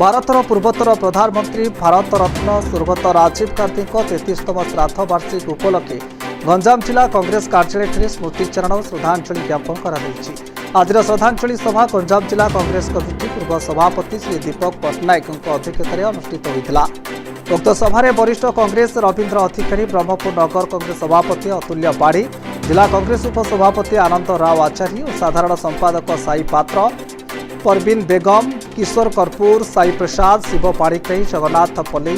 ଭାରତର ପୂର୍ବତନ ପ୍ରଧାନମନ୍ତ୍ରୀ ଭାରତ ରତ୍ନ ସ୍ୱର୍ଗତ ରାଜୀବ ଗାନ୍ଧୀଙ୍କ 33ତମ ଶ୍ରାଦ୍ଧ ବାର୍ଷିକୀ ଉପଲକ୍ଷେ ଗଞ୍ଜାମ ଜିଲ୍ଲା କଂଗ୍ରେସ କାର୍ଯ୍ୟାଳୟଠାରେ ସ୍ମୃତିଚାରଣ ଓ ଶ୍ରଦ୍ଧାଞ୍ଜଳି ଜ୍ଞାପନ କରାଯାଇଛି। ଆଜିର ଶ୍ରଦ୍ଧାଞ୍ଜଳି ସଭା ଗଞ୍ଜାମ ଜିଲ୍ଲା କଂଗ୍ରେସ କମିଟି ପୂର୍ବ ସଭାପତି ଶ୍ରୀ ଦୀପକ ପଟ୍ଟନାୟକଙ୍କ ଅଧ୍ୟକ୍ଷତାରେ ଅନୁଷ୍ଠିତ ହୋଇଥିଲା। ଉକ୍ତ ସଭାରେ ବରିଷ୍ଠ କଂଗ୍ରେସ ରବୀନ୍ଦ୍ର ଅଧିକାରୀ, ବ୍ରହ୍ମପୁର ନଗର କଂଗ୍ରେସ ସଭାପତି ଅତୁଲ୍ୟ ପାଢ଼ୀ, ଜିଲ୍ଲା କଂଗ୍ରେସ ଉପସଭାପତି ଆନନ୍ଦ ରାଓ ଆଚାରୀ ଓ ସାଧାରଣ ସମ୍ପାଦକ ସାଇ ପାତ୍ର, परवीन बेगम, किशोर कर्पूर, साई प्रसाद, शिव पाणिग्राही, जगन्नाथ पल्लई,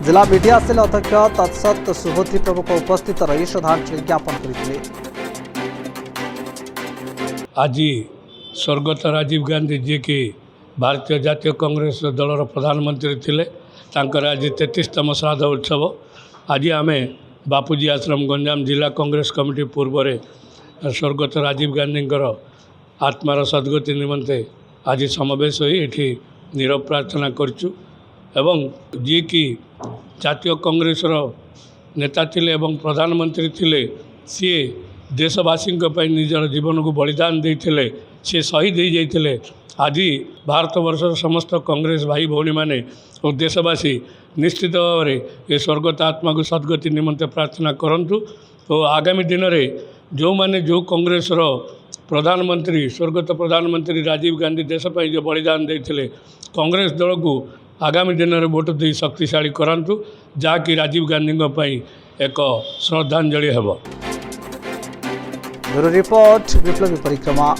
जिला मीडिया सेल अध्यक्ष तत्सत सुबोधी प्रमुख उपस्थित रही श्रद्धांजलि ज्ञापन करते। आज स्वर्गत राजीव गांधी जी की भारतीय जातीय कांग्रेस दलर प्रधानमंत्री थिले तांकर आज 33तम श्राद्ध उत्सव। आज आम बापूजी आश्रम गंजाम जिला कांग्रेस कमिटी पूर्व स्वर्गत राजीव गांधी आत्मार सद्गति निमंते आज समावेश होई एठी नीरव प्रार्थना करचु एवं जी की जातीय कांग्रेस नेता थिले एवं प्रधानमंत्री थिले सी देशवासी निजर जीवन को बलिदान देते सी शहीद हो जाते। आज भारत वर्षर समस्त कांग्रेस भाई भौणी माने और देशवासी निश्चित भाव में ये स्वर्गत आत्मा को सद्गति निमंते प्रार्थना करंतु। तो आगामी दिन में जो माने जो कांग्रेस प्रधानमंत्री स्वर्गत प्रधानमंत्री राजीव गांधी देशपाई जो बलिदान देते कांग्रेस दल को आगामी दिन में भोट दे शक्तिशाली करांतु जहाँकि राजीव गांधी एक श्रद्धांजलि हेब। ब्यूरो रिपोर्ट विप्लवी परिक्रमा।